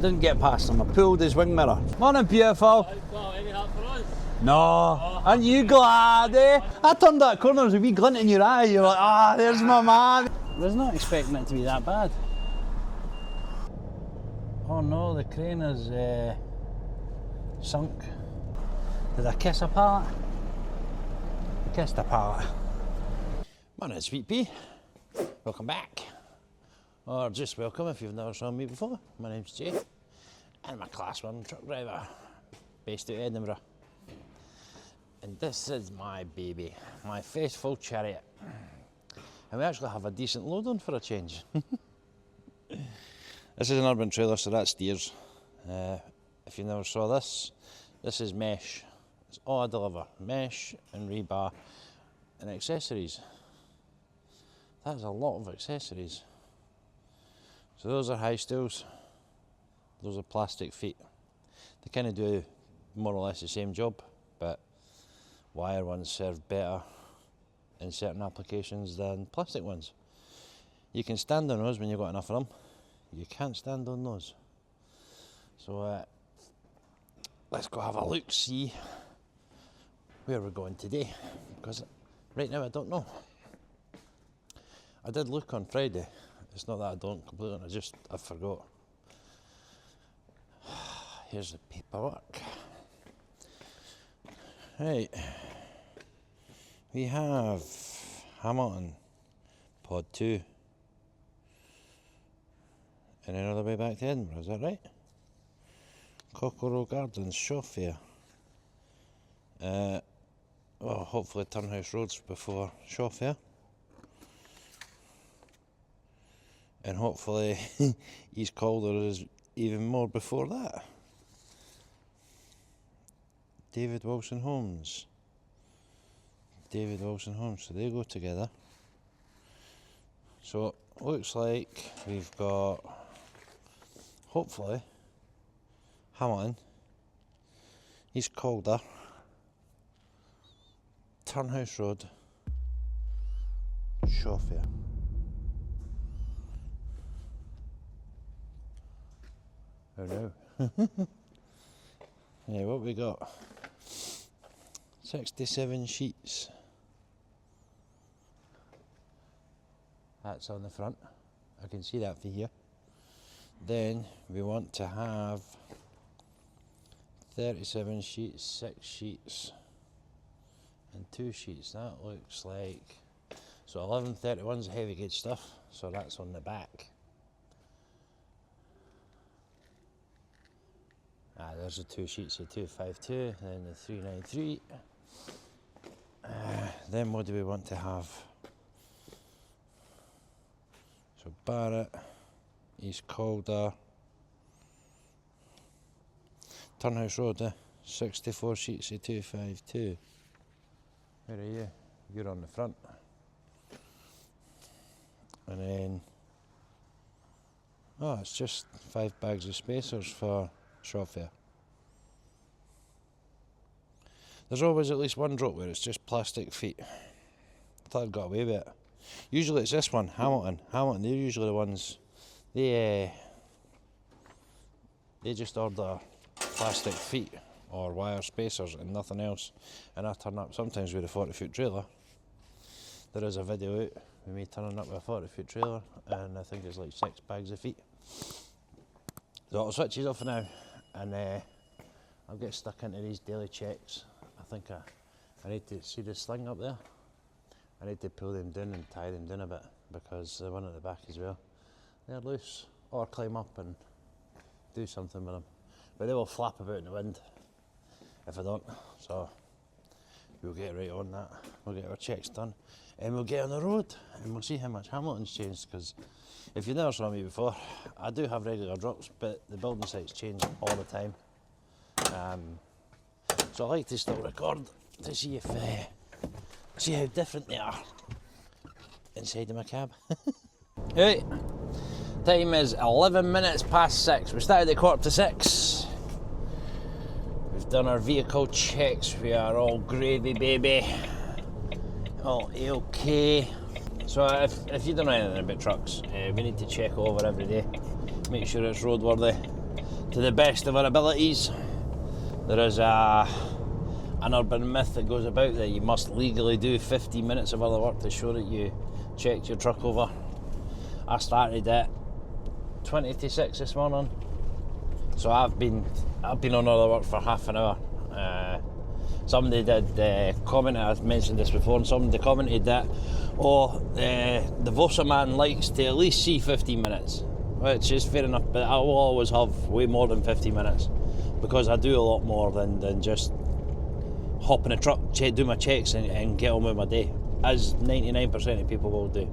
didn't get past him. I pulled his wing mirror. Morning, beautiful. Any help for us? No. Aren't you glad, eh? I turned that corner, there was a wee glint in your eye. You're like, ah, there's my man. I was not expecting it to be that bad. Oh no, the crane is sunk. Did I kiss a pallet? I kissed a pallet. Morning, Sweet Pea. Welcome back. Or just welcome if you've never seen me before. My name's Jay, and I'm a Class 1 truck driver based out of Edinburgh. And this is my baby, my faithful chariot. And we actually have a decent load on for a change. This is an urban trailer, so that steers. If you never saw this, this is mesh. It's all I deliver, mesh and rebar and accessories. That is a lot of accessories. So those are high stools, those are plastic feet. They kind of do more or less the same job, but wire ones serve better in certain applications than plastic ones. You can stand on those when you've got enough of them. You can't stand on those. So let's go have a look, see where we're going today, because right now I don't know. I did look on Friday. It's not that I don't completely, I forgot. Here's the paperwork. Right. We have Hamilton, Pod 2. And another way back to Edinburgh, is that right? Cockerell Gardens, Shaw Fair. Well, hopefully Turnhouse R's before Shaw Fair. And hopefully East Calder is even more before that. David Wilson Homes. David Wilson Homes, so they go together. So looks like we've got, hopefully, Hamilton, East Calder, Turnhouse Rd, Shaw Fair. Oh no. Yeah, what we got? 67 sheets. That's on the front. I can see that for here. Then we want to have 37 sheets, 6 sheets, and 2 sheets. That looks like, so 1131's heavy gauge stuff, so that's on the back. There's the 2 sheets of 252, then the 393. Then what do we want to have? So Barrett, East Calder, Turnhouse Rd, 64 sheets of 252. Where are you? You're on the front. And then, oh, it's just 5 bags of spacers for Shaw Fair. There's always at least one drop where it's just plastic feet. I thought I'd got away with it. Usually it's this one, Hamilton. Hamilton, they're usually the ones, they just order plastic feet or wire spacers and nothing else. And I turn up sometimes with a 40-foot trailer. There is a video out with me turning up with a 40-foot trailer, and I think it's like 6 bags of feet. So I'll switch these off for now, and I'll get stuck into these daily checks. I think I need to see this sling up there. I need to pull them down and tie them down a bit, because the one at the back as well, they're loose. Or climb up and do something with them. But they will flap about in the wind if I don't. So we'll get right on that. We'll get our checks done, and we'll get on the road, and we'll see how much Hamilton's changed. Because if you've never saw me before, I do have regular drops, but the building sites change all the time. So I like to still record to see if see how different they are inside of my cab. Right, time is 11 minutes past 6. We started at 5:45. We've done our vehicle checks. We are all gravy, baby. All okay. So if you don't know anything about trucks, we need to check over every day, make sure it's roadworthy. to the best of our abilities. There is an urban myth that goes about that you must legally do 15 minutes of other work to show that you checked your truck over. I started at 20 to 6 this morning, so I've been on other work for half an hour. Somebody did comment, I've mentioned this before, and somebody commented that, the Vosa man likes to at least see 15 minutes, which is fair enough, but I will always have way more than 15 minutes, because I do a lot more than just hop in a truck, do my checks and get on with my day, as 99% of people will do.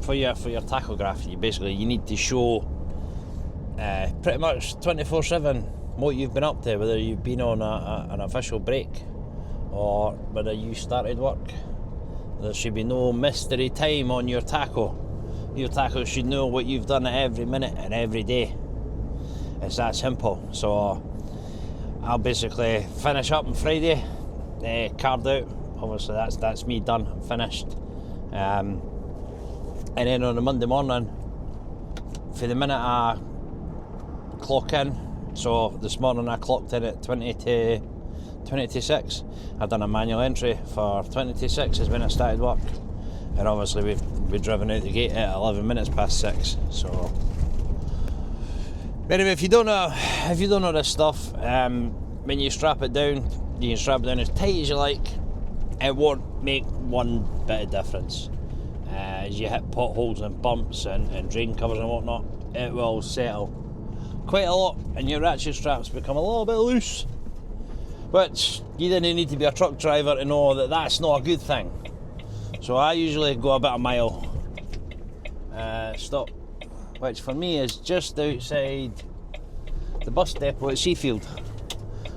For your tachograph, you need to show pretty much 24/7 what you've been up to, whether you've been on an official break or whether you started work. There should be no mystery time on your tacho. Your tacho should know what you've done every minute and every day. It's that simple. So I'll basically finish up on Friday, card out. Obviously that's me done, I'm finished. And then on a Monday morning, for the minute I clock in, so this morning I clocked in at 20 to 6. I've done a manual entry for 20 to 6 is when I started work, and obviously we've driven out the gate at 11 minutes past 6. So anyway, if you don't know this stuff, when you strap it down, you can strap it down as tight as you like. It won't make one bit of difference. As you hit potholes and bumps and drain covers and whatnot, it will settle quite a lot, and your ratchet straps become a little bit loose, which you didn't need to be a truck driver to know that that's not a good thing. So I usually go about a mile stop, which for me is just outside the bus depot at Seafield.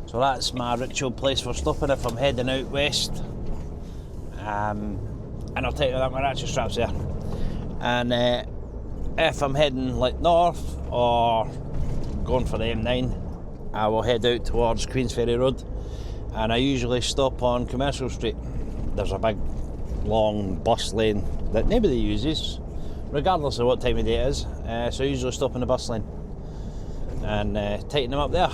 So that's my ritual place for stopping if I'm heading out west. And I'll take out my ratchet straps there. And if I'm heading like north or going for the M9, I will head out towards Queensferry Road, and I usually stop on Commercial Street. There's a big long bus lane that nobody uses, regardless of what time of day it is, so I usually stop in the bus lane and tighten them up there.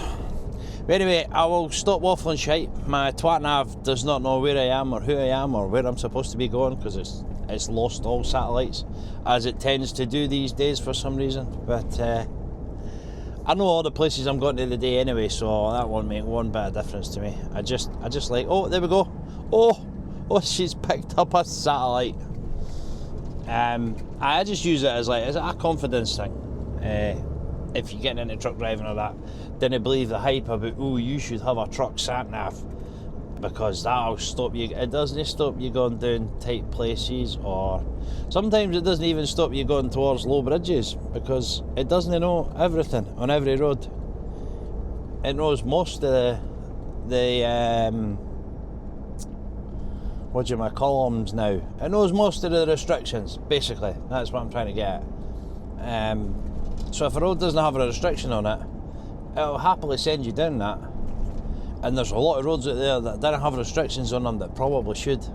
But anyway, I will stop waffling shite. My twat nav does not know where I am or who I am or where I'm supposed to be going, because it's lost all satellites, as it tends to do these days for some reason. But I know all the places I'm going to the day anyway, so that won't make one bit of difference to me. I just like, oh, there we go. Oh, she's picked up a satellite. I just use it as a confidence thing. If you're getting into truck driving or that, didn't believe the hype about, oh, you should have a truck sat nav, because that'll stop you. It doesn't stop you going down tight places, or sometimes it doesn't even stop you going towards low bridges, because it doesn't know everything on every road. It knows most of the what do you call them now? It knows most of the restrictions, basically. That's what I'm trying to get at. So if a road doesn't have a restriction on it, it'll happily send you down that. And there's a lot of roads out there that don't have restrictions on them that probably should.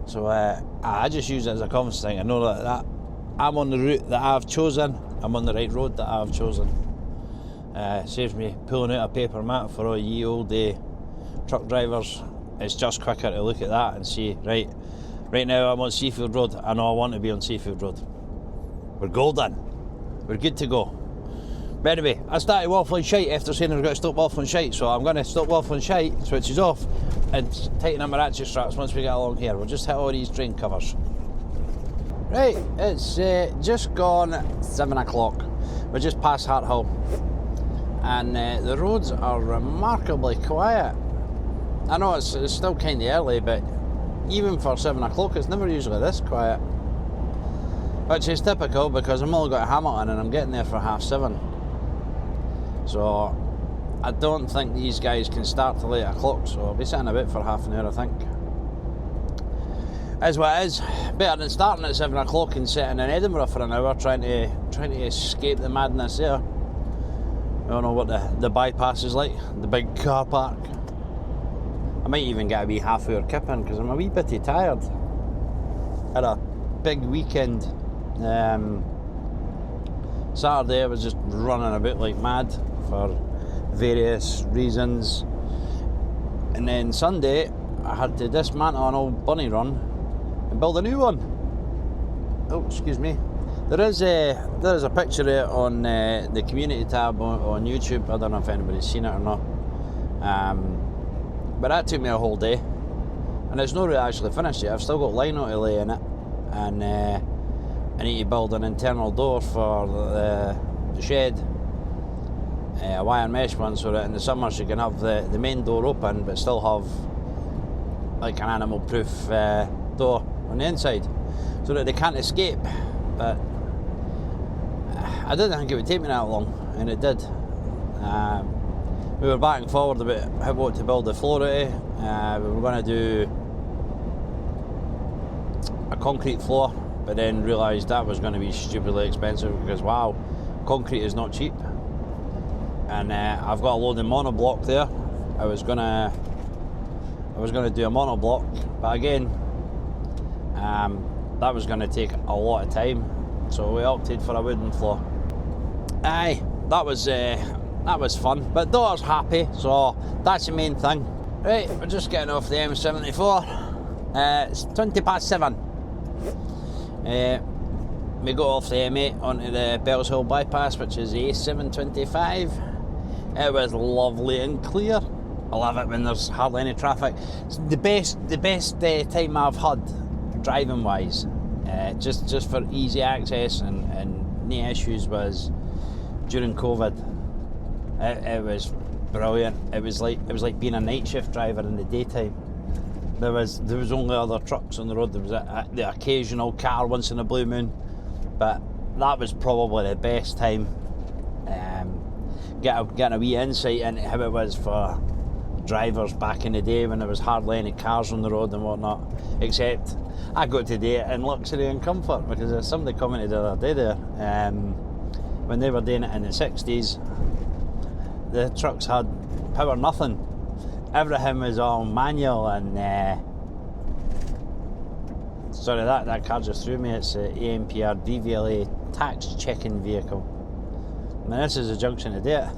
So I just use it as a confidence thing. I know that I'm on the route that I've chosen. I'm on the right road that I've chosen. Saves me pulling out a paper map for all ye old truck drivers. It's just quicker to look at that and see, right now I'm on Seafield Road. I know I want to be on Seafield Road. We're golden. We're good to go. But anyway, I started waffling shite after saying I've got to stop waffling shite, so I'm going to stop waffling shite, switches off, and tighten up my ratchet straps once we get along here. We'll just hit all these drain covers. Right, it's just gone 7 o'clock. We're just past Hart Hill, and the roads are remarkably quiet. I know it's still kind of early, but even for 7 o'clock it's never usually this quiet. Which is typical, because I'm only got to Hamilton and I'm getting there for 7:30. So I don't think these guys can start till 8 o'clock, so I'll be sitting about for half an hour, I think. As what it is, better than starting at 7 o'clock and sitting in Edinburgh for an hour trying to escape the madness there. I don't know what the bypass is like, the big car park. I might even get a wee half hour kip in, because I'm a wee bitty tired. Had a big weekend Saturday I was just running about like mad for various reasons, and then Sunday I had to dismantle an old bunny run and build a new one. Oh, excuse me. There is a picture of it on the community tab on YouTube. I don't know if anybody's seen it or not. But that took me a whole day, and it's not really actually finished yet. I've still got lino to lay in it, and I need to build an internal door for the shed, a wire mesh one, so that in the summers you can have the main door open but still have like an animal proof door on the inside so that they can't escape. But I didn't think it would take me that long, and it did. We were back and forward about what to build the floor out of. We were going to do a concrete floor, but then realised that was going to be stupidly expensive because, wow, concrete is not cheap. And I've got a load of monoblock there. I was gonna do a monoblock, but again, that was going to take a lot of time, so we opted for a wooden floor. Aye, that was fun, but daughter's happy, so that's the main thing. Right, we're just getting off the M74. It's 20 past 7. We got off the M8 onto the Bells Hill bypass, which is A725. It was lovely and clear. I love it when there's hardly any traffic. It's the best time I've had driving wise, just for easy access and no issues, was during COVID. It was brilliant. It was like being a night shift driver in the daytime. There was only other trucks on the road. There was the occasional car once in a blue moon, but that was probably the best time. Getting a wee insight into how it was for drivers back in the day when there was hardly any cars on the road and whatnot, except I got to do it in luxury and comfort, because somebody commented the other day there, when they were doing it in the 60s, the trucks had power nothing. Everything was all manual, and sorry, that car just threw me. It's a AMPR DVLA tax checking vehicle. Now this is a junction to do it.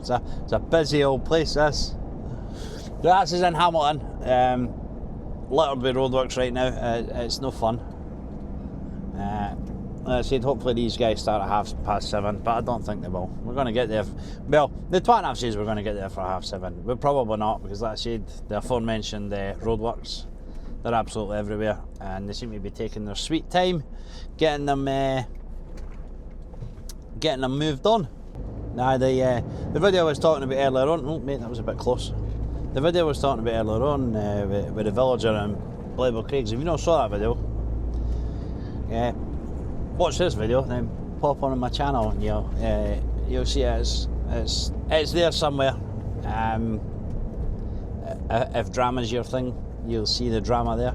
It's a busy old place, this. That's in Hamilton. Littered with roadworks right now. It's no fun. I said hopefully these guys start at 7:30, but I don't think they will. We're going to get there. Well, the twat says we're going to get there for 7:30. We're probably not, because like I said, the aforementioned roadworks, they're absolutely everywhere, and they seem to be taking their sweet time getting them moved on. Now the video I was talking about earlier on, oh mate, that was a bit close. The video I was talking about earlier on with the villager and Blabel Craigs, if you not saw that video, watch this video, then pop on my channel and you'll see it's there somewhere. If drama's your thing, you'll see the drama there.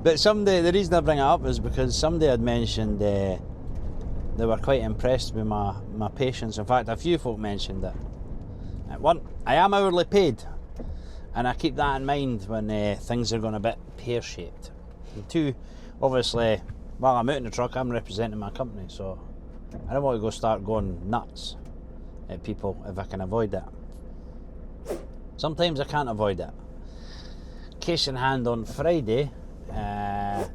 But the reason I bring it up is because somebody had mentioned they were quite impressed with my patience. In fact, a few folk mentioned it. One, I am hourly paid, and I keep that in mind when things are going a bit pear-shaped. And two, obviously, while I'm out in the truck, I'm representing my company, so I don't want to start going nuts at people if I can avoid it. Sometimes I can't avoid it. Case in hand, on Friday, I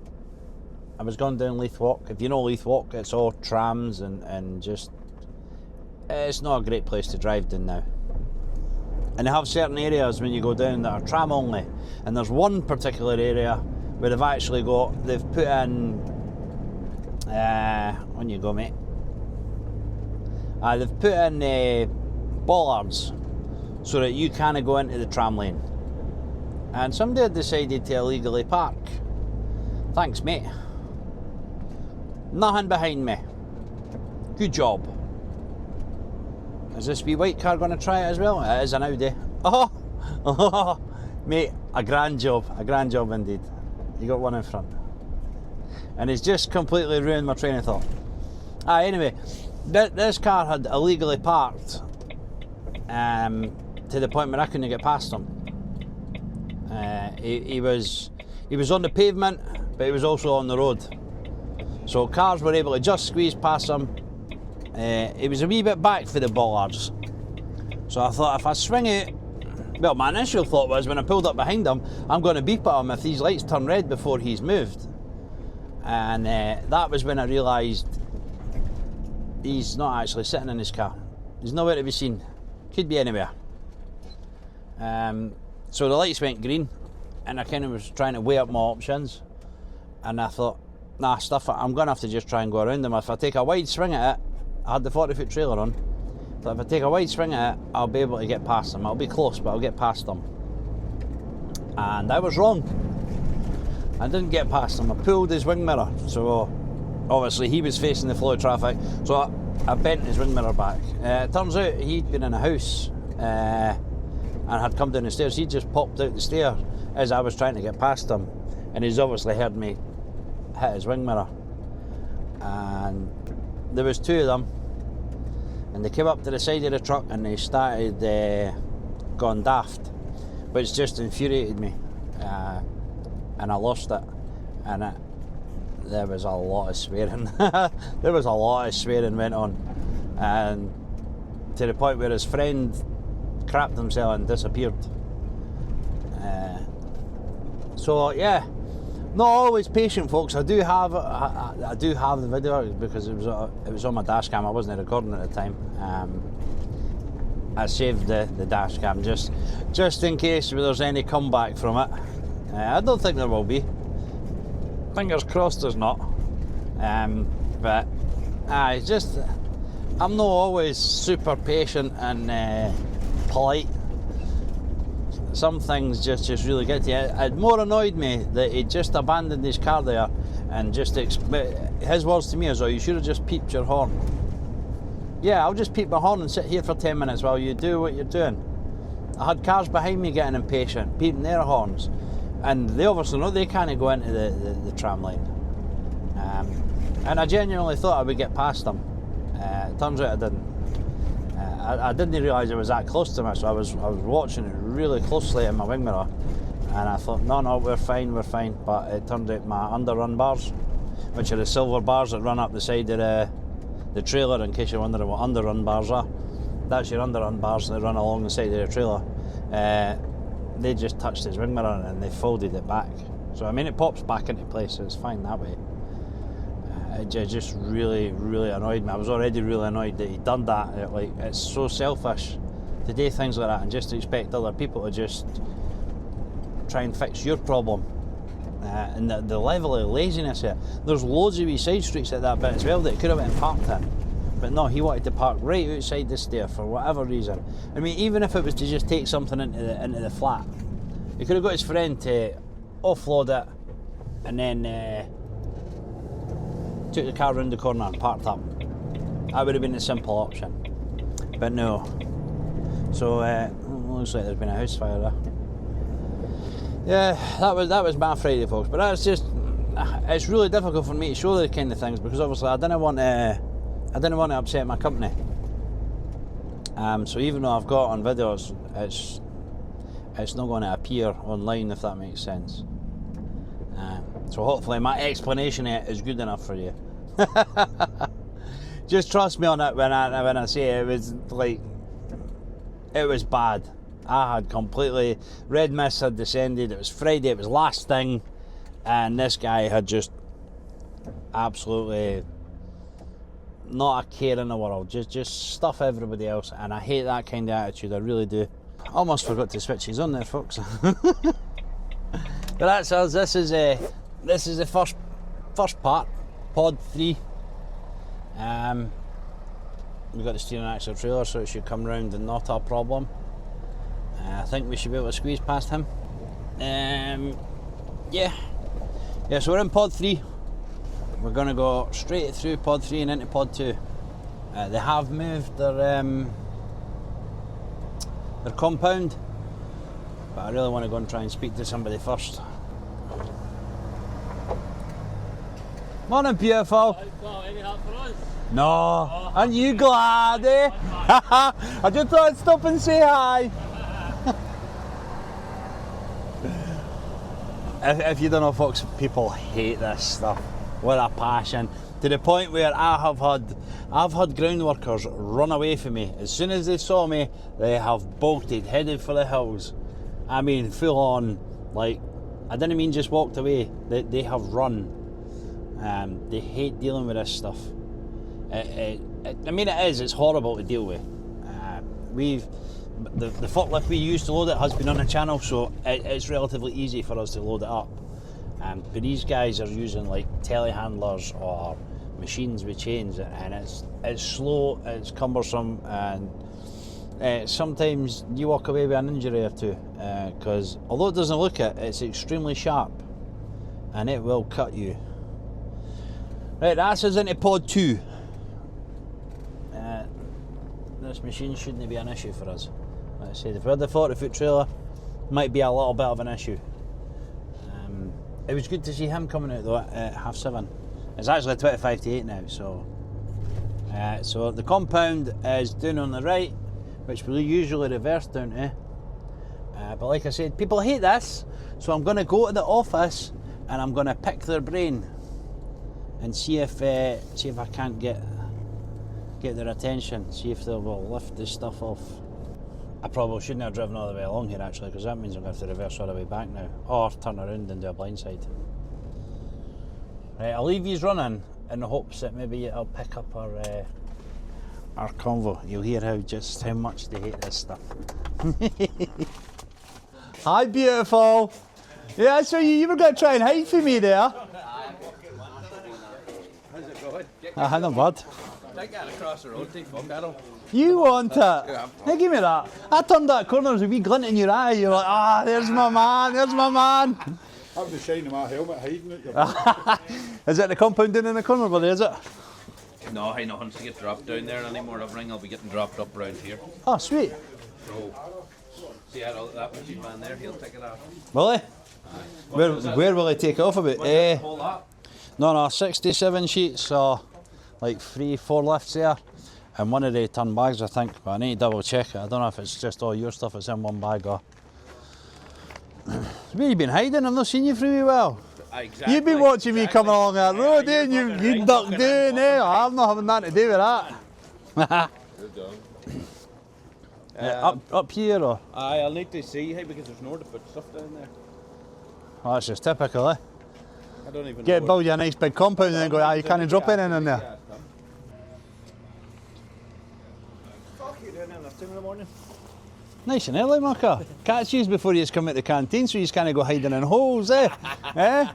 was going down Leith Walk. If you know Leith Walk, it's all trams and just, it's not a great place to drive down now. And they have certain areas when you go down that are tram only, and there's one particular area where they've put in, on you go mate, they've put in bollards so that you can't go into the tram lane, and somebody had decided to illegally park. Thanks mate. Nothing behind me. Good job. Is this wee white car going to try it as well? It is an Audi. Oh, mate, a grand job indeed. You got one in front. And it's just completely ruined my train of thought. Anyway, this car had illegally parked to the point where I couldn't get past him. He was on the pavement, but he was also on the road. So cars were able to just squeeze past him. He was a wee bit back for the bollards. So I thought if I swing it, well, my initial thought was when I pulled up behind him, I'm going to beep at him if these lights turn red before he's moved. And that was when I realised he's not actually sitting in his car. He's nowhere to be seen. Could be anywhere. So the lights went green, and I kind of was trying to weigh up my options. And I thought, nah, stuff it. I'm going to have to just try and go around him. If I take a wide swing at it, I had the 40-foot trailer on. So if I take a wide swing at it, I'll be able to get past him. I'll be close, but I'll get past him. And I was wrong. I didn't get past him. I pulled his wing mirror. So obviously he was facing the flow of traffic. So I bent his wing mirror back. It turns out he'd been in a house and had come down the stairs. He just popped out the stair as I was trying to get past him. And he's obviously heard me hit his wing mirror. And there was two of them. And they came up to the side of the truck and they started going daft, which just infuriated me, and I lost it. And there was a lot of swearing. There was a lot of swearing went on, and to the point where his friend crapped himself and disappeared. So yeah, not always patient, folks. I do have the video because it was on my dash cam. I wasn't recording at the time. I saved the dash cam just in case there's any comeback from it. I don't think there will be. Fingers crossed there's not. But I'm not always super patient and polite. Some things just really get to you. It more annoyed me that he just abandoned his car there and just his words to me is, "Oh, you should have just peeped your horn." Yeah, I'll just peep my horn and sit here for 10 minutes while you do what you're doing. I had cars behind me getting impatient, peeping their horns, and they obviously know they can't go into the tram line. And I genuinely thought I would get past them. It turns out I didn't. I didn't realise it was that close to me, so I was watching it really closely in my wing mirror, and I thought, no, we're fine. But it turned out my underrun bars, which are the silver bars that run up the side of the trailer, in case you're wondering what underrun bars are. That's your underrun bars that run along the side of the trailer. They just touched his wing mirror and they folded it back. So I mean, it pops back into place, so it's fine that way. It just really annoyed me. I was already really annoyed that he'd done that. It's so selfish to do things like that and just to expect other people to just try and fix your problem. And the level of laziness here. There's loads of wee side streets at that bit as well that he could have been parked in. But no, he wanted to park right outside the stair for whatever reason. I mean, even if it was to just take something into the flat, he could have got his friend to offload it and then took the car round the corner and parked up. That would have been the simple option. But no. So looks like there's been a house fire there. Yeah, that was my Friday, folks. But that's just, it's really difficult for me to show the kind of things because obviously I didn't want to upset my company. So even though I've got it on video, it's not going to appear online, if that makes sense. So hopefully my explanation is good enough for you. Just trust me on it when I say it was like, it was bad. I had completely, red mist had descended, it was Friday, it was last thing, and this guy had just absolutely not a care in the world, just stuff everybody else, and I hate that kind of attitude, I really do. Almost forgot to switch these on there, folks. But that's us. This is the first part, pod 3. We've got the steering axle trailer, so it should come round and not a problem. I think we should be able to squeeze past him. Yeah, so we're in pod 3. We're going to go straight through pod 3 and into pod 2. They have moved their compound, but I really want to go and try and speak to somebody first. Morning, beautiful. Got any help for us? No, aren't you glad, eh? I just thought I'd stop and say hi. If you don't know, folks, people hate this stuff. with a passion, to the point where I've had ground workers run away from me. As soon as they saw me, they have bolted, headed for the hills. I mean, full on, like, I didn't mean just walked away. They have run. They hate dealing with this stuff. I mean, it's horrible to deal with. The forklift we use to load it has been on the channel, so it's relatively easy for us to load it up. But these guys are using like telehandlers or machines with chains, and it's slow, it's cumbersome, and sometimes you walk away with an injury or two, because although it doesn't look it, it's extremely sharp and it will cut you. Right, that's us into pod 2. This machine shouldn't be an issue for us. Like I said, if we had the 40-foot trailer, might be a little bit of an issue. It was good to see him coming out though at 7:30. It's actually 25 to 8 now, so the compound is down on the right, which we usually reverse down to. But like I said, people hate this, so I'm going to go to the office and I'm going to pick their brain and see if I can't get their attention, see if they will lift this stuff off. I probably shouldn't have driven all the way along here actually, because that means I'm going to have to reverse all the way back now, or turn around and do a blindside. Right, I'll leave these running in the hopes that maybe it'll pick up our convo. You'll hear how much they hate this stuff. Hi, beautiful. Yeah, so you were going to try and hide from me there. How's it going? I not bad. Take that across the road, take fuck at him. You want it? Hey, give me that. I turned that corner, there's a wee glint in your eye. You're like, there's my man, there's my man. I was shining my helmet, hiding it. Is it the compound down in the corner, buddy, is it? No, I nothing to get dropped down there anymore. Everything will be getting dropped up around here. Oh, sweet. So, see that machine man there, he'll take it off. Will he? Where will he take it off about? Whole lot. No, 67 sheets, so like 3-4 lifts there. And one of the ton bags, I think, but I need to double check it. I don't know if it's just all your stuff that's in one bag or... Where you been hiding? I've not seen you for a wee while. Exactly. You've been watching me coming along that road, and you ducked down, I'm not having nothing to do with that. Up here, or? I'll need to see, because there's nowhere to put stuff down there. Oh, that's just typical, eh? I don't even Get know. build you a nice big compound and then go, you can't drop anything in there. Fuck you doing in the 2 in the morning? Nice and early, Mucker. Catch yous before you come out the canteen, so you can't go hiding in holes, eh? Eh?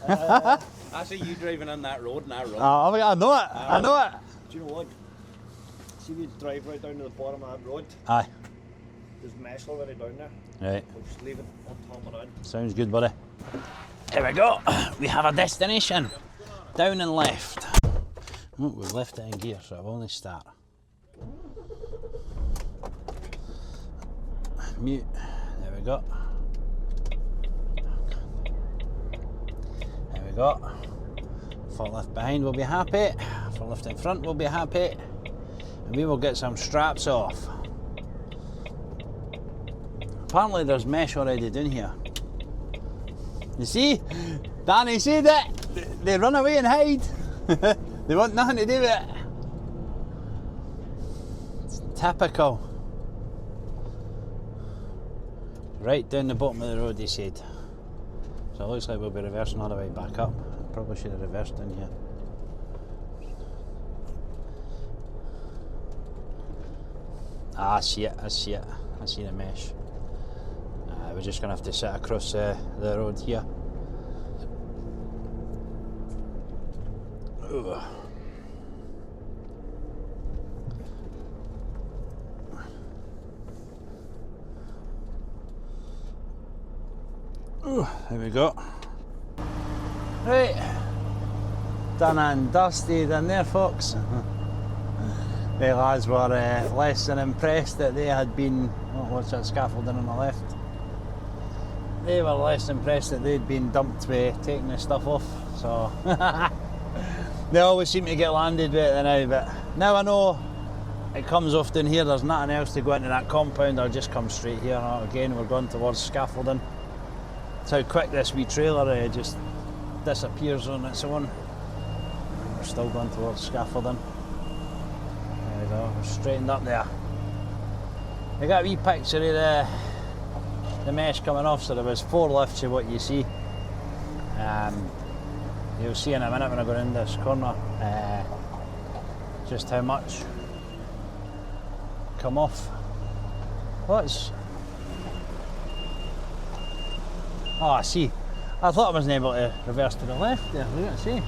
I see you driving on that road and I run. I know it, I know it. Do you know what? See, we drive right down to the bottom of that road. Aye. There's mesh already down there. Right. We'll just leave it on top of that. Sounds good, buddy. Here we go. We have a destination. Down and left. Oh, we've left it in gear, so I'll only start. Mute. There we go. There we go. Foot lift behind will be happy. Foot lift in front will be happy. And we will get some straps off. Apparently there's mesh already down here. You see? Danny said it. They run away and hide. They want nothing to do with it. It's typical. Right down the bottom of the road, he said. So it looks like we'll be reversing all the way back up. Probably should have reversed in here. I see it, I see it. I see the mesh. We're just going to have to sit across the road here. Ugh. There we go. Right, done and dusted in there, folks. The lads were less than impressed that they had been, what's that scaffolding on the left? They were less impressed that they'd been dumped with taking the stuff off, so they always seem to get landed with it now, but now I know it comes off down here, there's nothing else to go into that compound, I'll just come straight here. Again, we're going towards scaffolding. That's how quick this wee trailer just disappears on its own. still going towards scaffolding. There we go, straightened up there. I got a wee picture of the mesh coming off, so there was 4 lifts of what you see. You'll see in a minute when I go in this corner just how much come off. What's... Oh, I see. I thought I wasn't able to reverse to the left there, look at see.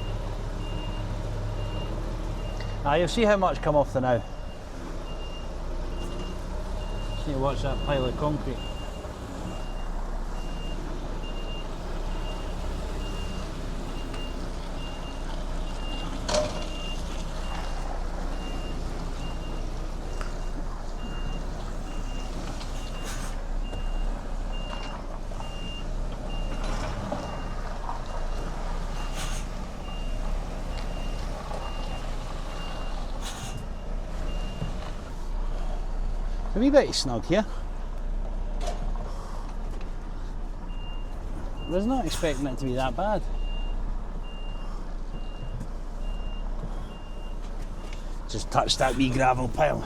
You'll see how much come off the now. Just need to watch that pile of concrete. A wee bit snug here. I was not expecting it to be that bad. Just touched that wee gravel pile.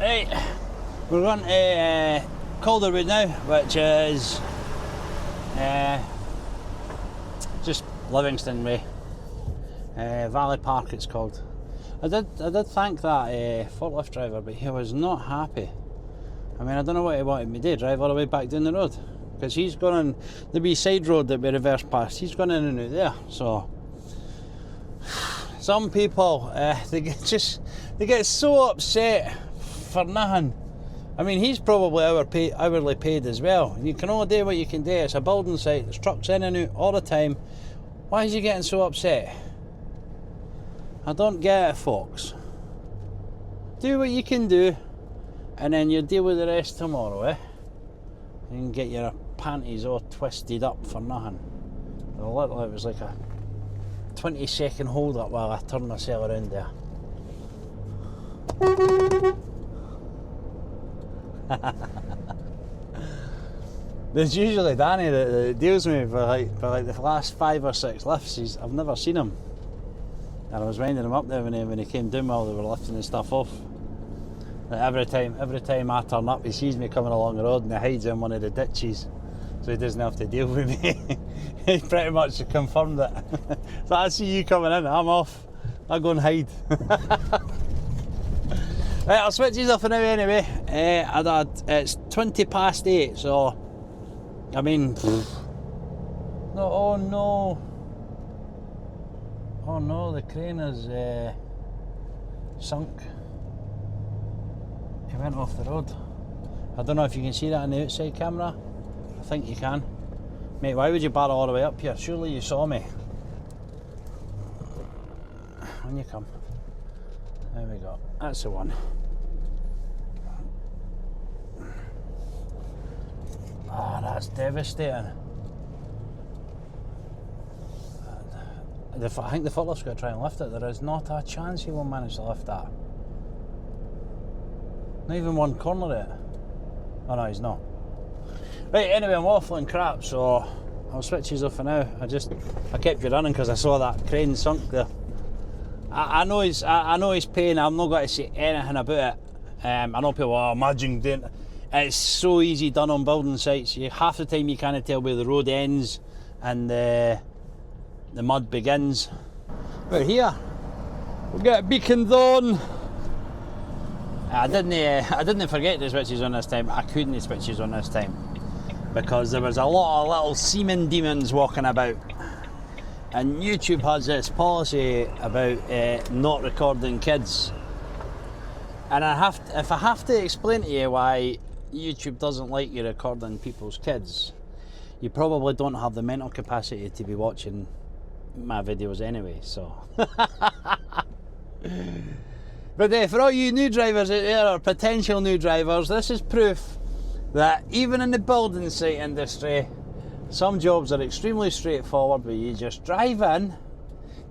Right, we're going to Calder now, which is just Livingston Way. Valley Park it's called. I did thank that forklift driver, but he was not happy. I mean, I don't know what he wanted me to do, drive all the way back down the road, because he's gone on the wee side road that we reversed past. He's gone in and out there. So some people they get so upset for nothing. I mean, he's probably hourly paid as well. You can only do what you can do. It's a building site. There's trucks in and out all the time. Why is he getting so upset? I don't get it, folks. Do what you can do, and then you deal with the rest tomorrow, eh? You can get your panties all twisted up for nothing. Literally, it was like a 20-second hold up while I turned myself around there. There's usually Danny that deals with me for like the last 5 or 6 lifts. I've never seen him. And I was winding him up there when he came down while they were lifting the stuff off. Like every time I turn up, he sees me coming along the road and he hides in one of the ditches, so he doesn't have to deal with me. He pretty much confirmed it. So I see you coming in, I'm off. I'll go and hide. Right, I'll switch these off for now anyway. It's 8:20, so I mean, no, oh no. Oh no, the crane is sunk. He went off the road. I don't know if you can see that on the outside camera. I think you can. Mate, why would you barrel all the way up here? Surely you saw me. On you come. There we go. That's the one. Ah, that's devastating. I think the footlift's going to try and lift it. There is not a chance he won't manage to lift that. Not even one corner of it. Oh no, he's not. Right, anyway, I'm waffling crap, so I'll switch these off for now. I kept you running because I saw that crane sunk there. I know he's paying. I'm not going to say anything about it. I know people are imagine doing it. It's so easy done on building sites. Half the time you can't tell where the road ends and the mud begins. We're here. We've got beacons on. I didn't forget the switches on this time. I couldn't switches on this time because there was a lot of little semen demons walking about. And YouTube has this policy about not recording kids. And if I have to explain to you why YouTube doesn't like you recording people's kids, you probably don't have the mental capacity to be watching my videos anyway, so. But for all you new drivers out there, or potential new drivers, this is proof that even in the building site industry, some jobs are extremely straightforward, where you just drive in,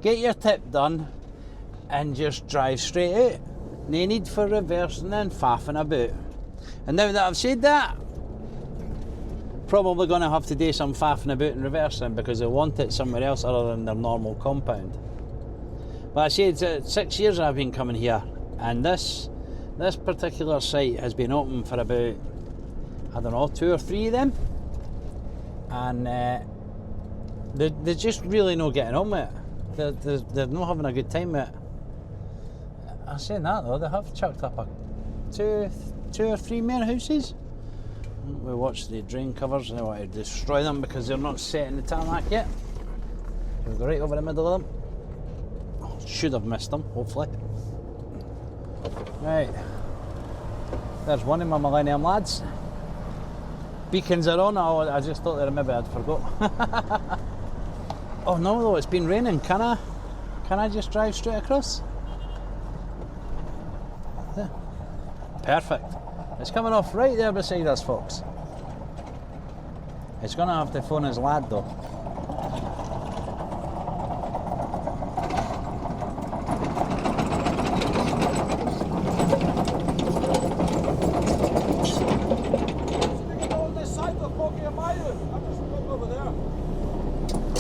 get your tip done, and just drive straight out. No need for reversing and faffing about. And now that I've said that, probably going to have to do some faffing about and reversing because they want it somewhere else other than their normal compound. But I say it's 6 years I've been coming here, and this particular site has been open for about, I don't know, 2 or 3 of them, and they're just really not getting on with it. They're not having a good time with it. I'm saying that though, they have chucked up two or three more houses. We watched the drain covers and they want to destroy them because they're not set in the tarmac yet. We'll go right over the middle of them. Should have missed them, hopefully. Right, there's one of my Millennium lads. Beacons are on. Oh, I just thought that maybe I'd forgot. Oh no, though, it's been raining. Can I just drive straight across? Yeah. Perfect. It's coming off right there beside us, folks. It's going to have to phone his lad, though.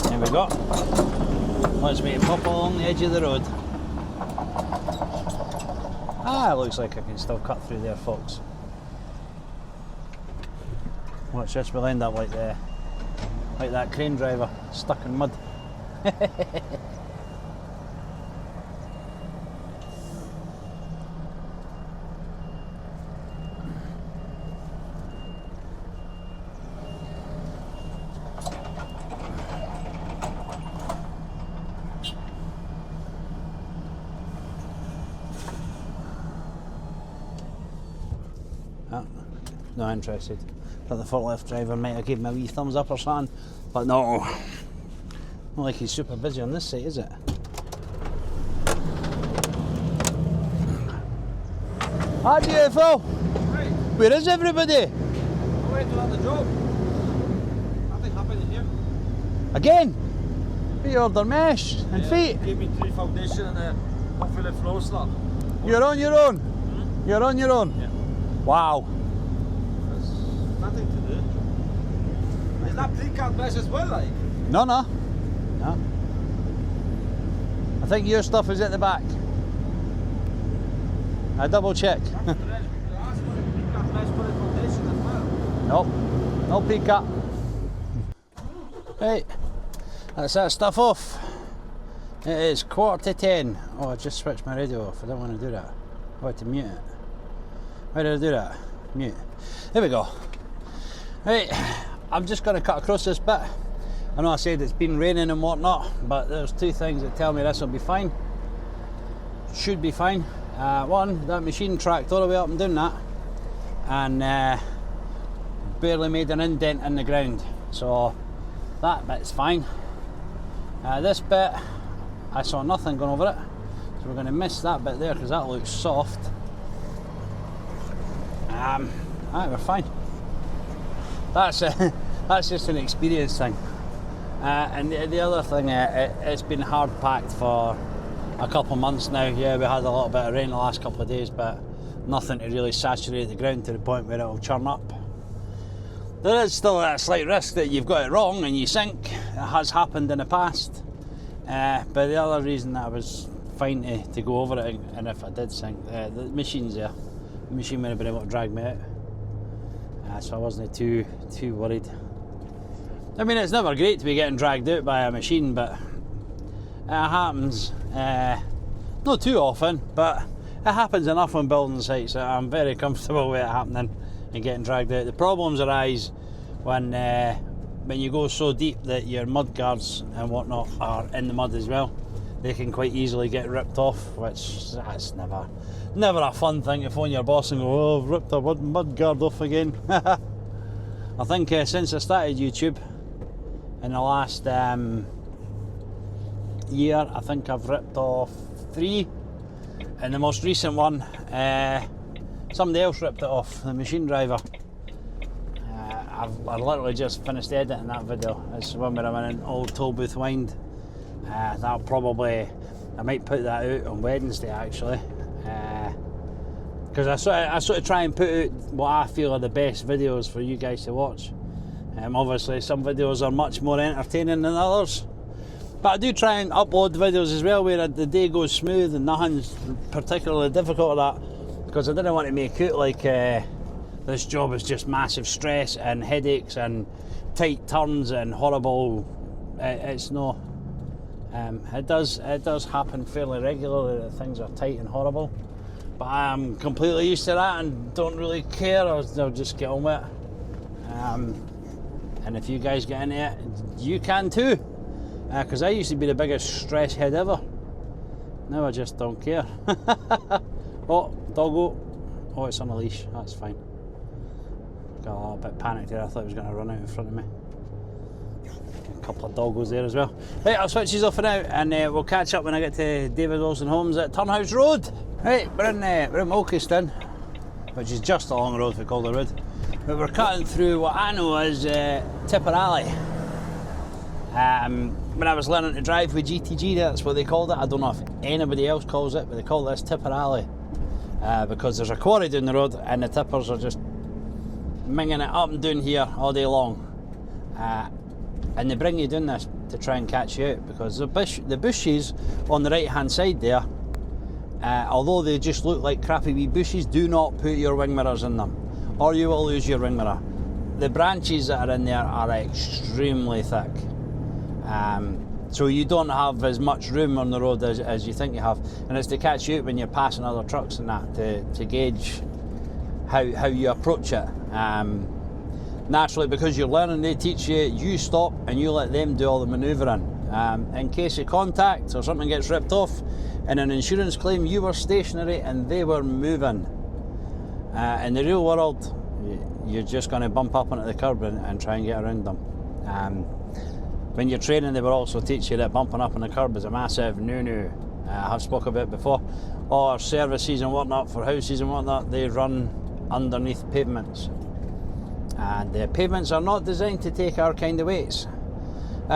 There we go. Let's make it pop along the edge of the road. Ah, it looks like I can still cut through there, folks. Watch this, we'll end up like that crane driver, stuck in mud. Not interested. But the forklift driver might have given me a wee thumbs up or something, but no. Not like he's super busy on this site, is it? Hi GFO! Right. Where is everybody? I went to the job. Nothing happened in here. Again? We order mesh and feet. Gave me 3 foundation and a hopefully floor slab. You're on your own? You're on your own? Yeah. Wow. There's nothing to do. Is that pre-cut mesh as well, like? No. I think your stuff is at the back. I double check. Nope, no pre-cut. Right, that's that stuff off. It is 10:15. Oh, I just switched my radio off. I don't want to do that. I want to mute it. Why did I do that? Mute. There we go. Right, I'm just going to cut across this bit. I know I said it's been raining and whatnot, but there's 2 things that tell me this will be fine. Should be fine. One, that machine tracked all the way up and down that, and barely made an indent in the ground, so that bit's fine. This bit, I saw nothing going over it, so we're going to miss that bit there because that looks soft. Alright, we're fine. That's just an experience thing. And the other thing, it's been hard packed for a couple of months now. Yeah, we had a little bit of rain the last couple of days, but nothing to really saturate the ground to the point where it'll churn up. There is still that slight risk that you've got it wrong and you sink. It has happened in the past. But the other reason that I was fine to go over it, and if I did sink, the machine's there. The machine would have been able to drag me out. So I wasn't too worried. I mean, it's never great to be getting dragged out by a machine, but it happens. Not too often, but it happens enough on building sites that I'm very comfortable with it happening and getting dragged out. The problems arise when you go so deep that your mud guards and whatnot are in the mud as well. They can quite easily get ripped off, which that's never a fun thing to phone your boss and go, oh, I've ripped a mud guard off again. I think since I started YouTube in the last year, I think I've ripped off 3, and the most recent one, somebody else ripped it off, the machine driver. I literally just finished editing that video. It's one where I'm in an old toll booth wind. I might put that out on Wednesday actually, because I sort of try and put out what I feel are the best videos for you guys to watch. Obviously some videos are much more entertaining than others, but I do try and upload videos as well where the day goes smooth and nothing's particularly difficult at that, because I didn't want to make it like this job is just massive stress and headaches and tight turns and horrible. It's no. It does happen fairly regularly that things are tight and horrible, but I'm completely used to that and don't really care. I'll just get on with it. And if you guys get into it, you can too. Because I used to be the biggest stress head ever. Now I just don't care. Oh, doggo. Oh, it's on a leash. That's fine. Got a little bit panicked there. I thought it was going to run out in front of me. A couple of doggos there as well. Right, I'll switch these off for now, and we'll catch up when I get to David Wilson Homes at Turnhouse Road. Right, we're in Ilkeston, which is just along the road for Calder Wood. But we're cutting through what I know as Tipper Alley. When I was learning to drive with GTG, that's what they called it. I don't know if anybody else calls it, but they call this Tipper Alley. Because there's a quarry down the road and the tippers are just minging it up and down here all day long. And they bring you down this to try and catch you out, because the bushes on the right hand side there, although they just look like crappy wee bushes, do not put your wing mirrors in them, or you will lose your wing mirror. The branches that are in there are extremely thick, so you don't have as much room on the road as you think you have, and it's to catch you out when you're passing other trucks and that, to gauge how you approach it. Naturally, because you're learning, they teach you, you stop and you let them do all the manoeuvring. In case of contact or something gets ripped off in an insurance claim, you were stationary and they were moving. In the real world, you're just going to bump up onto the curb and try and get around them. When you're training, they will also teach you that bumping up on the curb is a massive no-no. I have spoken about it before. Or services and whatnot for houses and whatnot, they run underneath pavements. And the pavements are not designed to take our kind of weights.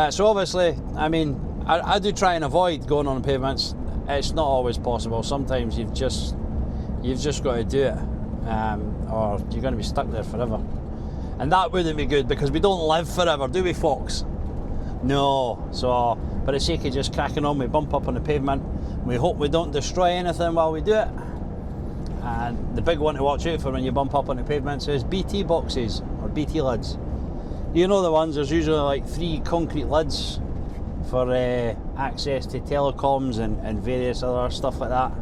So obviously, I mean, I do try and avoid going on pavements. It's not always possible. Sometimes you've just got to do it, or you're going to be stuck there forever. And that wouldn't be good, because we don't live forever, do we, folks? No. So, for the sake of just cracking on, we bump up on the pavement. We hope we don't destroy anything while we do it. And the big one to watch out for when you bump up on the pavements is BT boxes, or BT lids. You know the ones, there's usually like 3 concrete lids for access to telecoms and various other stuff like that.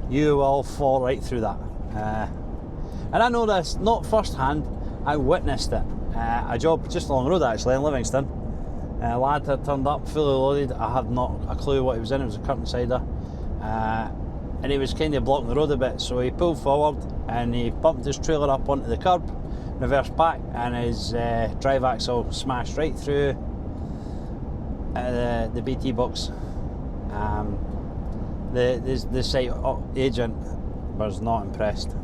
You will fall right through that. And I know this, not firsthand, I witnessed it. A job just along the road actually in Livingston. A lad had turned up fully loaded. I had not a clue what he was in, it was a curtain sider. And he was kind of blocking the road a bit, so he pulled forward and he bumped his trailer up onto the curb, reversed back, and his drive axle smashed right through the BT box. The site agent was not impressed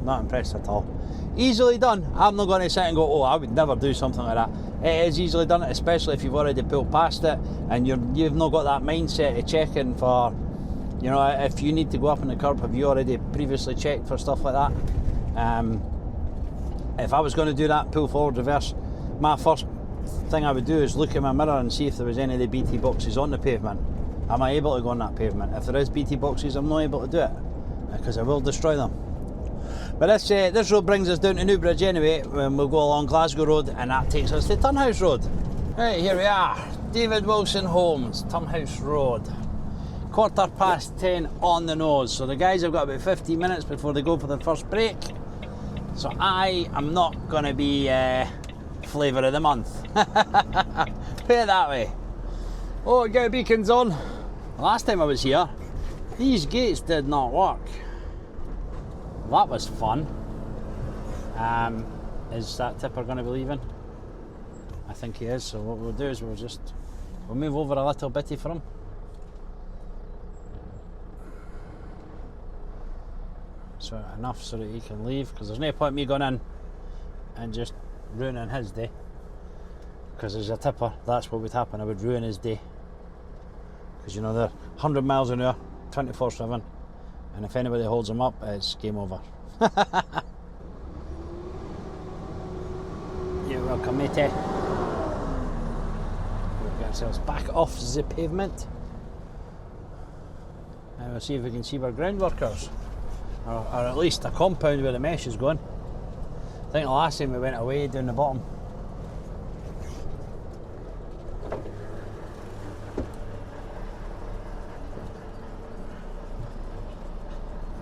at all. Easily done. I'm not going to sit and go, oh, I would never do something like that. It is easily done, especially if you've already pulled past it and you've not got that mindset of checking for, you know, if you need to go up on the curb, have you already previously checked for stuff like that? If I was going to do that, pull forward, reverse, my first thing I would do is look in my mirror and see if there was any of the BT boxes on the pavement. Am I able to go on that pavement? If there is BT boxes, I'm not able to do it, because I will destroy them. But this road brings us down to Newbridge anyway, and we'll go along Glasgow Road, and that takes us to Turnhouse Road. Right, here we are, David Wilson Homes, Turnhouse Road. 10:15 on the nose, so the guys have got about 15 minutes before they go for the first break. So I am not going to be flavour of the month. Put it that way. Oh, get beacons on. Last time I was here, these gates did not work. That was fun. Is that tipper going to be leaving? I think he is, so what we'll do is we'll move over a little bitty for him. So enough so that he can leave, because there's no point me going in and just ruining his day. Because as a tipper, that's what would happen. I would ruin his day. Because you know they're 100 miles an hour, 24/7, and if anybody holds them up, it's game over. You're welcome, matey. ourselves back off the pavement. And we'll see if we can see our ground workers. Or at least a compound where the mesh is going. I think the last time we went away down the bottom.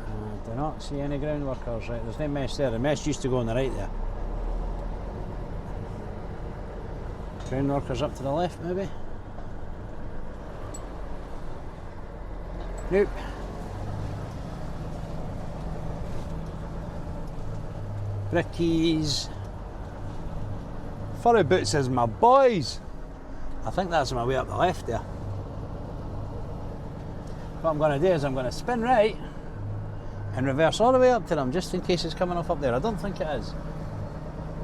I do not see any ground workers. Right, there's no mesh there. The mesh used to go on the right there. Ground workers up to the left, maybe? Nope. Brickies. Furry Boots is my boys. I think that's my way up the left there. What I'm going to do is I'm going to spin right and reverse all the way up to them just in case it's coming off up there. I don't think it is.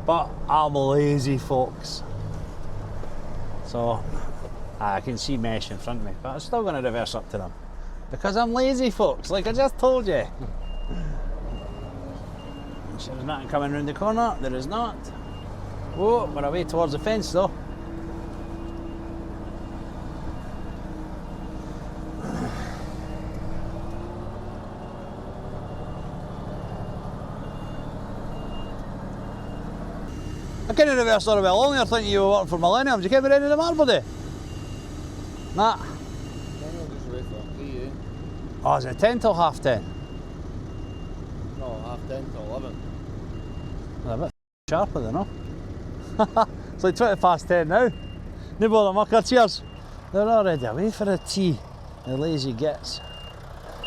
But I'm lazy, folks. So I can see mesh in front of me, but I'm still going to reverse up to them. Because I'm lazy, folks, like I just told you. So there's nothing coming round the corner, there is not. Whoa, we're away towards the fence though. I couldn't reverse all the way along there thinking you were working for Millennium. Did you get me any of the marble day? Nah. Oh, is it 10 till half 10? No, half 10 to 11. Well, a bit sharper than no. It's like 20 past 10 now. No bother mucker, cheers. They're already away for a tea, the lazy gits.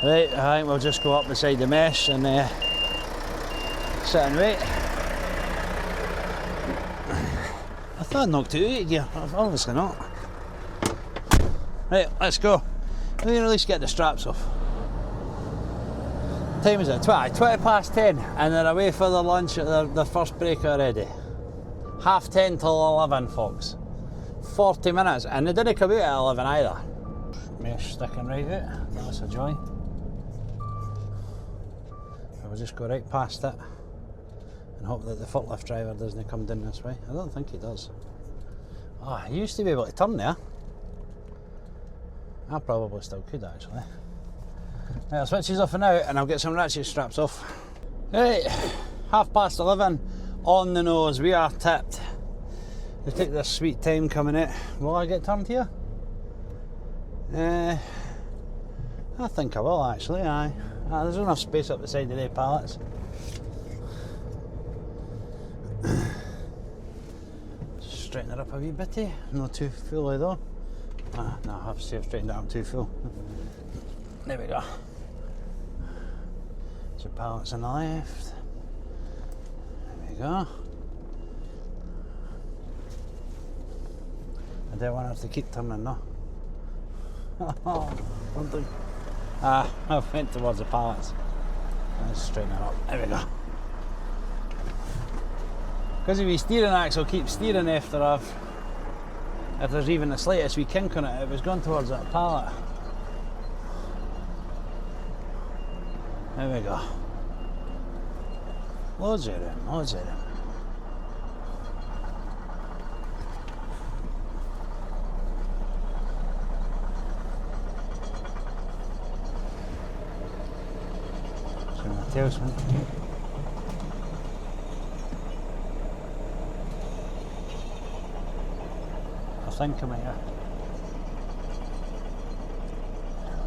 Right, I think we'll just go up beside the mesh and sit and wait. I thought I knocked it out of gear, obviously not. Right, let's go. We can at least get the straps off. What time is it? 20 past 10, and they're away for their lunch at their first break already. Half 10 till 11, folks. 40 minutes, and they didn't come out at 11 either. Mesh sticking right out, that's a joy. We'll just go right past it and hope that the forklift driver doesn't come down this way. I don't think he does. Oh, he used to be able to turn there. I probably still could actually. Right, I'll switch these off for now and I'll get some ratchet straps off. Right, 11:30 on the nose, we are tipped. We take this sweet time coming out. Will I get turned here? I think I will actually, aye. There's enough space up the side of the pallets. Straighten it up a wee bitty, not too fully though. No, I have to say I've straightened it up too full. There we go. So pallets on the left. There we go. I don't want her to keep turning though. One thing. I went towards the pallets. Let's straighten it up. There we go. Because if your steering axle keeps steering after if there's even the slightest wee kink on it, it was going towards that pallet. There we go. Loads of room, loads of room. So my tailspin. I think I might have.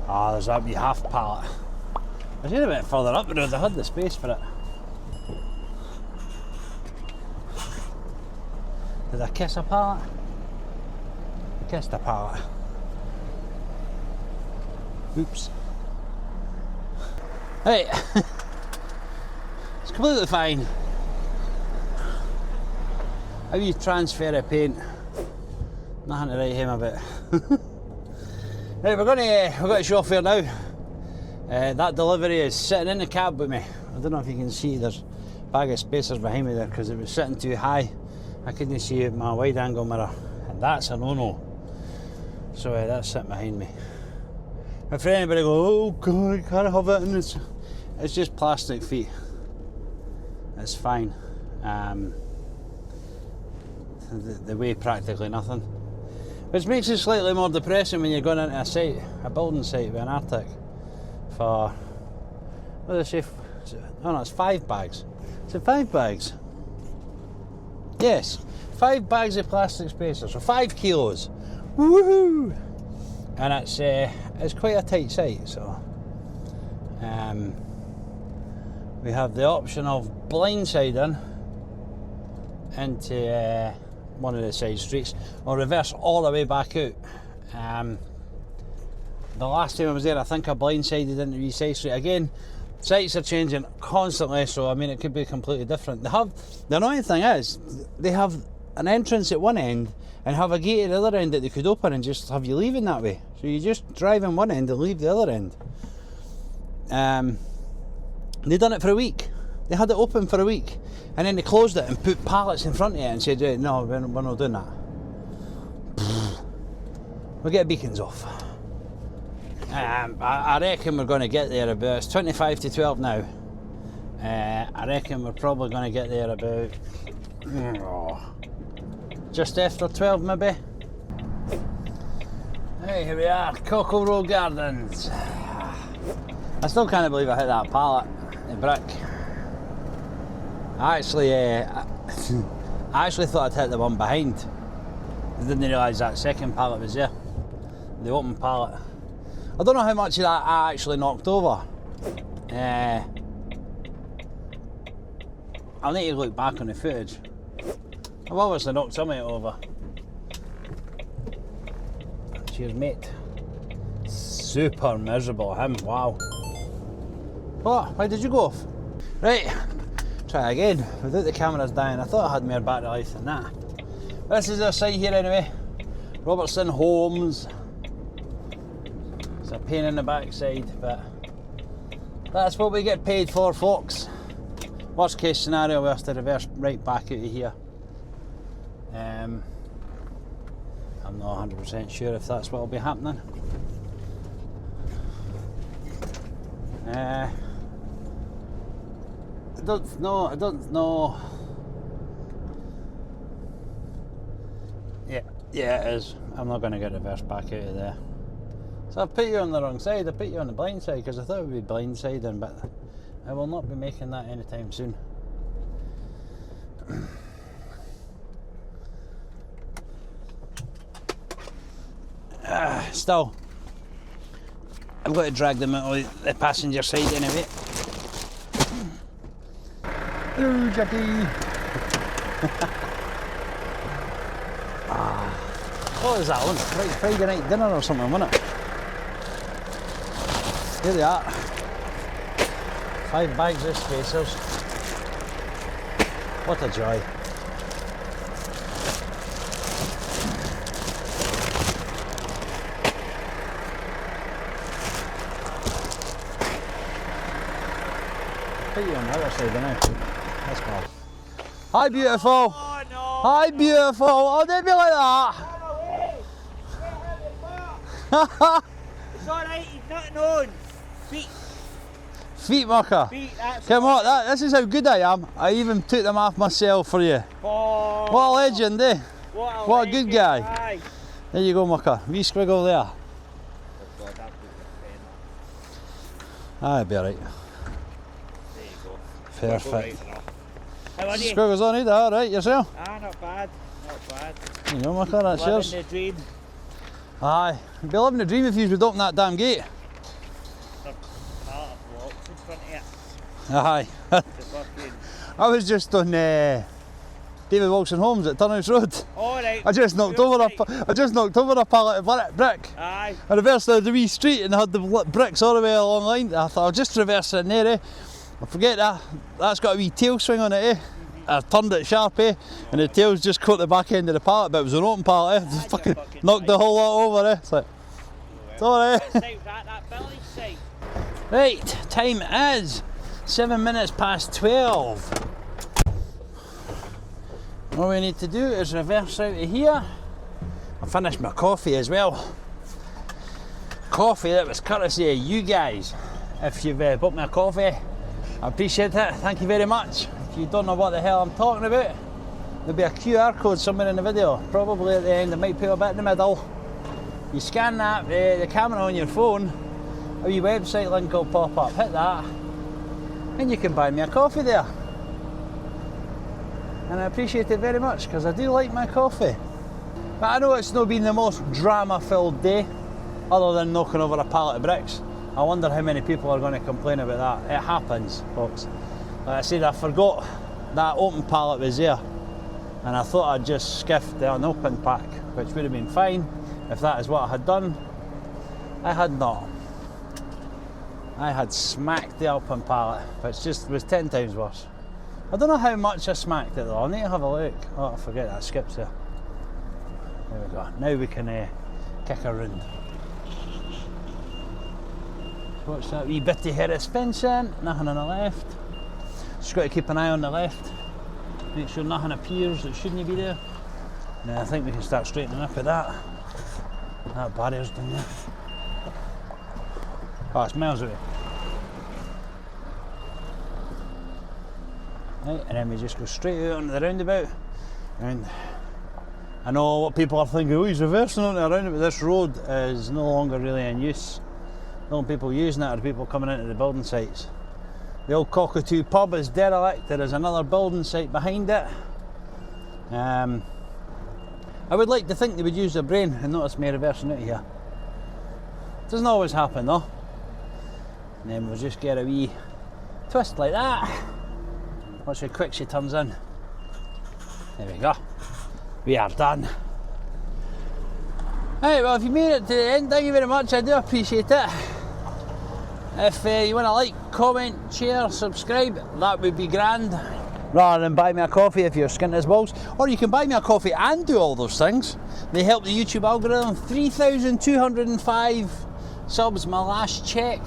Ah, there's that wee half pallet. I should have bit further up the road, I had the space for it. Did I kiss a pallet? I kissed a pallet. Oops. Right. It's completely fine. How you transfer a paint? Nothing to write home about. Right, we're going to show off here now. That delivery is sitting in the cab with me. I don't know if you can see, there's a bag of spacers behind me there because it was sitting too high. I couldn't see my wide angle mirror, and that's a no-no. So that's sitting behind me. If anybody go, oh god, I can't have it, and it's just plastic feet. It's fine. They weigh practically nothing. Which makes it slightly more depressing when you're going into a site, a building site with an Artic for, what did I say? Oh no, it's 5 bags. Is it 5 bags? Yes, 5 bags of plastic spacers, so 5 kilos. Woohoo! And it's quite a tight site, so we have the option of blindsiding into one of the side streets or reverse all the way back out. The last time I was there, I think I blindsided into East Side Street. Again, sites are changing constantly, so I mean it could be completely different. The annoying thing is they have an entrance at one end and have a gate at the other end that they could open and just have you leaving that way. So you just drive in one end and leave the other end. They done it for a week. They had it open for a week and then they closed it and put pallets in front of it and said, no, we're not doing that. We'll get beacons off. I reckon we're going to get there about, it's 25 to 12 now. I reckon we're probably going to get there about just after 12 maybe. Hey, here we are, Cockle Road Gardens. I still can't believe I hit that pallet, the brick. I actually thought I'd hit the one behind. I didn't realise that second pallet was there, the open pallet. I don't know how much of that I actually knocked over. I'll need to look back on the footage. I've obviously knocked some of it over. Cheers, mate. Super miserable, him, wow. What? Why did you go off? Right, try again. Without the cameras dying, I thought I had more battery life than that. This is our site here anyway. Robertson Homes. It's a pain in the backside, but that's what we get paid for, folks. Worst case scenario, we have to reverse right back out of here. I'm not 100% sure if that's what will be happening. I don't know. Yeah, it is. I'm not going to get reversed back out of there. So I've put you on the wrong side. I put you on the blind side because I thought it would be blind siding, but I will not be making that anytime soon. Still, I'm going to drag them out of the passenger side anyway. Hello, Jackie. What was that one? Friday night dinner or something, wasn't it? Here they are. 5 bags of spacers. What a joy. Put you on the other side now. That's cool. Hi, beautiful. Oh, no. Hi, beautiful. Oh, don't be like that. It's alright, he's not known. Feet mucker. That's Come on, this is how good I am. I even took them off myself for you. Oh, What a legend, eh? What a good guy. Aye. There you go, mucker. Wee squiggle there. Aye, be alright. There you go. Perfect. How are you? Squiggles on it, alright, yourself? Ah, not bad. Not bad. You know, mucker, that's yours. Living the dream. Aye. You'd be living the dream if you would open that damn gate. There's a pallet of blocks in front of it. Aye. The fucking... I was just on David Wilson Homes at Turnhouse Rd. Alright. I just knocked over a pallet of brick. Aye. I reversed down the wee street and I had the bricks all the way along the line. I thought I'll just reverse it in there, eh? I forget that. That's got a wee tail swing on it, eh? I turned it sharp, eh? And the tail's just caught the back end of the pallet, but it was an open pallet, eh? Just fucking knocked the whole lot over, eh? It's like, it's alright. That belly side. Right, time is 7 minutes past 12. All we need to do is reverse out of here. I finished my coffee as well. Coffee that was courtesy of you guys. If you've bought me a coffee, I appreciate it. Thank you very much. If you don't know what the hell I'm talking about, There'll be a QR code somewhere in the video, probably at the end. It might put a bit in the middle. You scan that, the camera on your phone, a wee website link will pop up. Hit that, and you can buy me a coffee there. And I appreciate it very much because I do like my coffee. But I know it's not been the most drama-filled day, other than knocking over a pallet of bricks. I wonder how many people are going to complain about that. It happens, folks. Like I said, I forgot that open pallet was there, and I thought I'd just skiffed the unopened pack, which would have been fine if that is what I had done. I had not. I had smacked the open pallet, which just was 10 times worse. I don't know how much I smacked it though. I need to have a look. Oh, I forget that skips there. There we go. Now we can kick around. Watch that wee bitty here at fencing. Nothing on the left. Just got to keep an eye on the left. Make sure nothing appears that shouldn't be there. Now I think we can start straightening up at that. That barrier's down there. Oh, it's miles away. Right, and then we just go straight out onto the roundabout. And I know what people are thinking, oh, he's reversing onto the roundabout. This road is no longer really in use. The only people using it are people coming into the building sites. The old Cockatoo pub is derelict. There is another building site behind it. I would like to think they would use their brain and notice me reversing out here. Doesn't always happen though. And then we'll just get a wee twist like that. Watch how quick she turns in. There we go. We are done. Right, well, if you made it to the end, thank you very much. I do appreciate it. If you want to like, comment, share, subscribe, that would be grand. Rather than buy me a coffee if you're skint as balls. Or you can buy me a coffee and do all those things. They help the YouTube algorithm. 3,205 subs, my last check.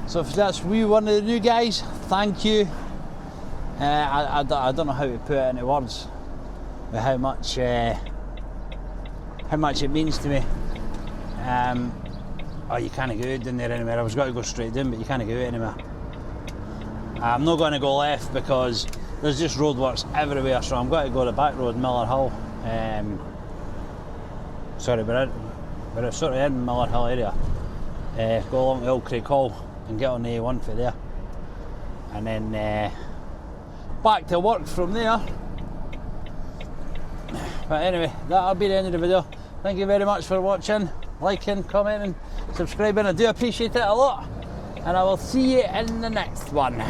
So if that's you, one of the new guys, thank you. I don't know how to put it into words, but how much it means to me. Oh, you can't go out down there anywhere. I was going to go straight down, but you can't go out anywhere. I'm not going to go left because there's just roadworks everywhere, so I'm going to go the back road, Millerhill. Sorry, we're sort of in Millerhill area. Go along the old Craig Hall and get on the A1 for there. And then back to work from there. But anyway, that'll be the end of the video. Thank you very much for watching, liking, commenting, subscribing. I do appreciate it a lot. And I will see you in the next one.